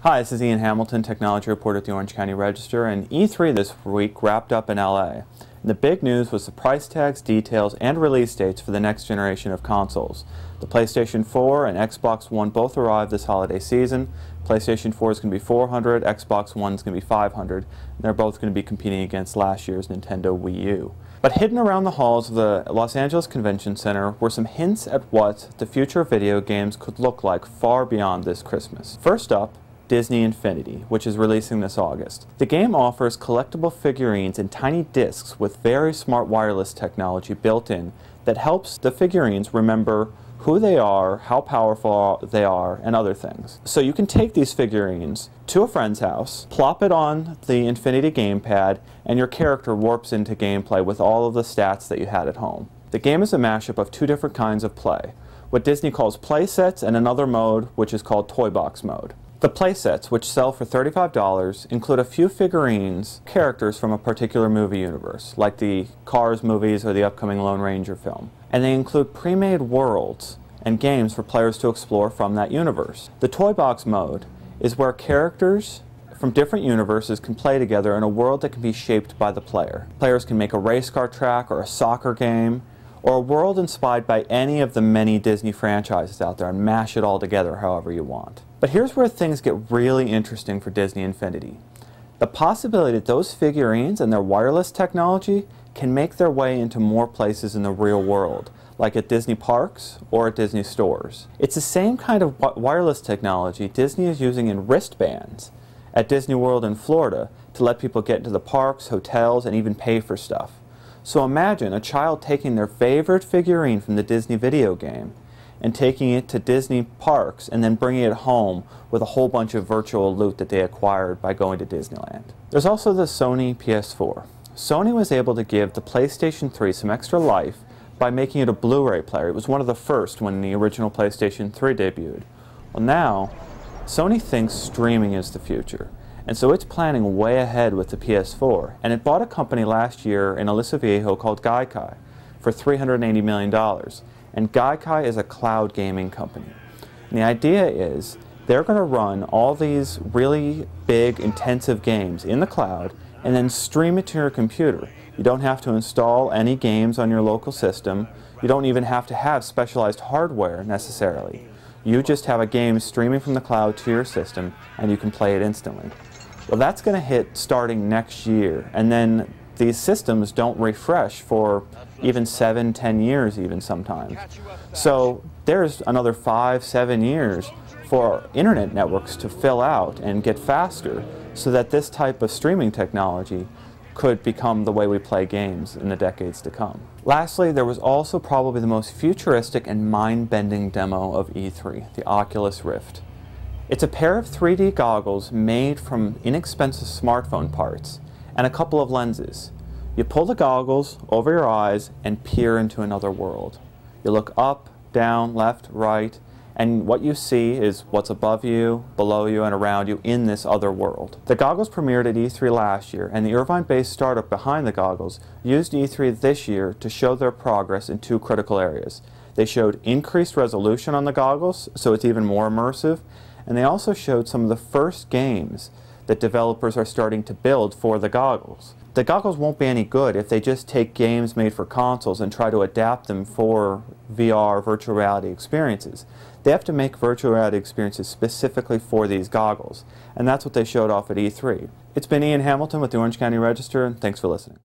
Hi, this is Ian Hamilton, technology reporter at the Orange County Register, and E3 this week wrapped up in LA. And the big news was the price tags, details, and release dates for the next generation of consoles. The PlayStation 4 and Xbox One both arrived this holiday season. PlayStation 4 is going to be $400, Xbox One is going to be $500, and they're both going to be competing against last year's Nintendo Wii U. But hidden around the halls of the Los Angeles Convention Center were some hints at what the future of video games could look like far beyond this Christmas. First up, Disney Infinity, which is releasing this August. The game offers collectible figurines in tiny discs with very smart wireless technology built in that helps the figurines remember who they are, how powerful they are, and other things. So you can take these figurines to a friend's house, plop it on the Infinity gamepad, and your character warps into gameplay with all of the stats that you had at home. The game is a mashup of two different kinds of play, what Disney calls play sets and another mode which is called Toy Box mode. The playsets, which sell for $35, include a few figurines, characters from a particular movie universe, like the Cars movies or the upcoming Lone Ranger film. And they include pre-made worlds and games for players to explore from that universe. The Toy Box mode is where characters from different universes can play together in a world that can be shaped by the player. Players can make a race car track or a soccer game, or a world inspired by any of the many Disney franchises out there and mash it all together however you want. But here's where things get really interesting for Disney Infinity. The possibility that those figurines and their wireless technology can make their way into more places in the real world, like at Disney parks or at Disney stores. It's the same kind of wireless technology Disney is using in wristbands at Disney World in Florida to let people get into the parks, hotels, and even pay for stuff. So imagine a child taking their favorite figurine from the Disney video game and taking it to Disney parks and then bringing it home with a whole bunch of virtual loot that they acquired by going to Disneyland. There's also the Sony PS4. Sony was able to give the PlayStation 3 some extra life by making it a Blu-ray player. It was one of the first when the original PlayStation 3 debuted. Well, now, Sony thinks streaming is the future. And so it's planning way ahead with the PS4, and it bought a company last year in Aliso Viejo called Gaikai for $380 million. And Gaikai is a cloud gaming company. And the idea is they're going to run all these really big, intensive games in the cloud and then stream it to your computer. You don't have to install any games on your local system. You don't even have to have specialized hardware necessarily. You just have a game streaming from the cloud to your system and you can play it instantly. Well, that's going to hit starting next year, and then these systems don't refresh for even 7-10 years even sometimes. So there's another 5-7 years for internet networks to fill out and get faster so that this type of streaming technology could become the way we play games in the decades to come. Lastly, there was also probably the most futuristic and mind-bending demo of E3, the Oculus Rift. It's a pair of 3D goggles made from inexpensive smartphone parts and a couple of lenses. You pull the goggles over your eyes and peer into another world. You look up, down, left, right, and what you see is what's above you, below you, and around you in this other world. The goggles premiered at E3 last year, and the Irvine-based startup behind the goggles used E3 this year to show their progress in two critical areas. They showed increased resolution on the goggles, so it's even more immersive, and they also showed some of the first games that developers are starting to build for the goggles. The goggles won't be any good if they just take games made for consoles and try to adapt them for VR, virtual reality experiences. They have to make virtual reality experiences specifically for these goggles, and that's what they showed off at E3. It's been Ian Hamilton with the Orange County Register, and thanks for listening.